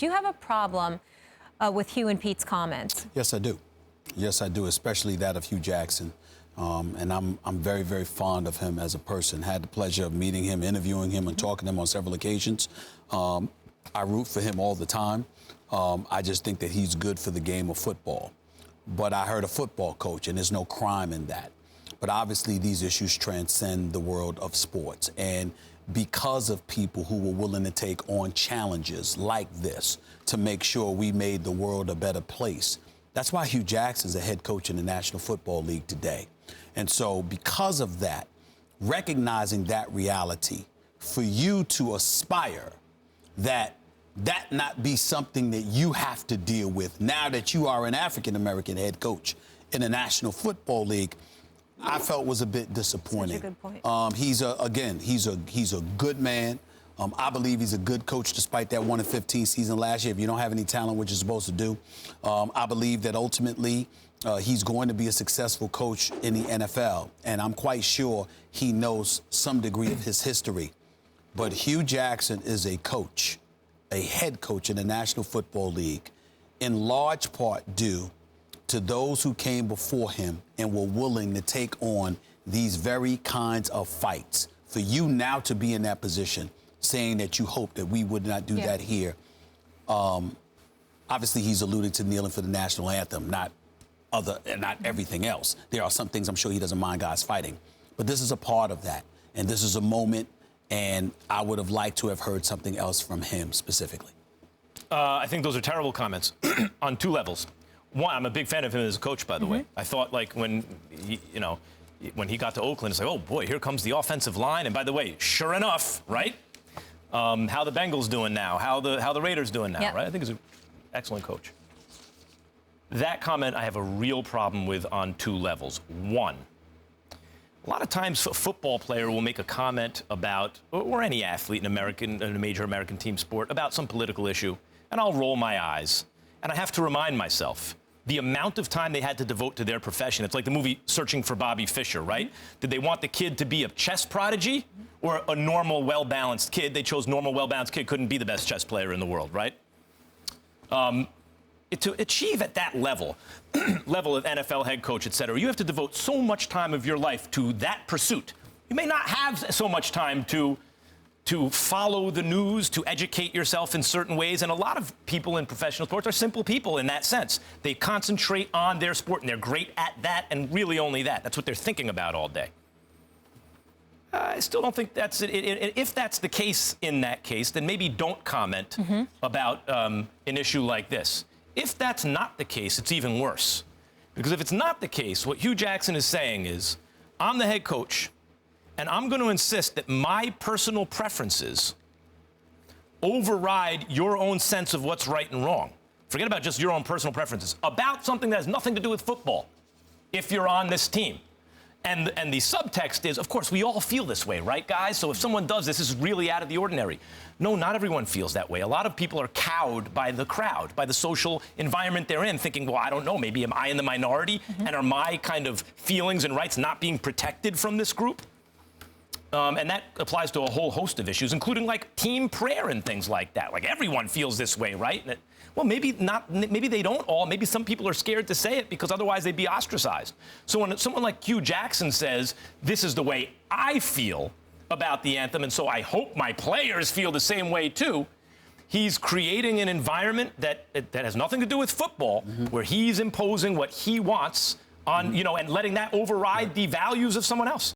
Do you have a problem with Hue and Pete's comments? Yes, I do. Yes, I do, especially that of Hue Jackson. And I'm very, very fond of him as a person. Had the pleasure of meeting him, interviewing him, and talking to him on several occasions. I root for him all the time. I just think that he's good for the game of football. But I heard a football coach, and there's no crime in that. But obviously, these issues transcend the world of sports. And because of people who were willing to take on challenges like this to make sure we made the world a better place, that's why Hue Jackson's a head coach in the National Football League today. And so because of that, recognizing that reality, for you to aspire that not be something that you have to deal with now that you are an African-American head coach in the National Football League, I felt was a bit disappointing. Such a good point. He's a good man. I believe he's a good coach despite that 1-15 season last year. If you don't have any talent, which you're supposed to do, I believe that ultimately he's going to be a successful coach in the NFL. And I'm quite sure he knows some degree of his history. But Hue Jackson is a coach, a head coach in the National Football League, in large part due to those who came before him and were willing to take on these very kinds of fights. For you now to be in that position, saying that you hope that we would not do that here. Obviously, he's alluding to kneeling for the national anthem, not everything else. There are some things I'm sure he doesn't mind guys fighting. But this is a part of that. And this is a moment, and I would have liked to have heard something else from him specifically. I think those are terrible comments on two levels. One, I'm a big fan of him as a coach, by the way. I thought, like, when he got to Oakland, it's like, oh, boy, here comes the offensive line. And by the way, sure enough, right? How the Bengals doing now? How the Raiders doing now, right? I think he's an excellent coach. That comment I have a real problem with on two levels. One, a lot of times a football player will make a comment about, or any athlete in a major American team sport, about some political issue, and I'll roll my eyes. And I have to remind myself, the amount of time they had to devote to their profession. It's like the movie Searching for Bobby Fischer, right? Did they want the kid to be a chess prodigy or a normal, well-balanced kid? They chose normal, well-balanced kid, couldn't be the best chess player in the world, right? To achieve at that level, level of NFL head coach, et cetera, you have to devote so much time of your life to that pursuit. You may not have so much time to follow the news, to educate yourself in certain ways. And a lot of people in professional sports are simple people in that sense. They concentrate on their sport, and they're great at that, and really only that. That's what they're thinking about all day. I still don't think that's it. If that's the case in that case, then maybe don't comment about an issue like this. If that's not the case, it's even worse. Because if it's not the case, what Hue Jackson is saying is, I'm the head coach, and I'm going to insist that my personal preferences override your own sense of what's right and wrong. Forget about just your own personal preferences. About something that has nothing to do with football, if you're on this team. And the subtext is, of course, we all feel this way, right, guys? So if someone does this is really out of the ordinary. No, not everyone feels that way. A lot of people are cowed by the crowd, by the social environment they're in, thinking, well, I don't know, maybe am I in the minority? And are my kind of feelings and rights not being protected from this group? And that applies to a whole host of issues, including like team prayer and things like that. Like everyone feels this way, right? And well, maybe not. Maybe they don't all. Maybe some people are scared to say it because otherwise they'd be ostracized. So when someone like Hue Jackson says, this is the way I feel about the anthem, and so I hope my players feel the same way too, he's creating an environment that has nothing to do with football, where he's imposing what he wants on, and letting that override the values of someone else.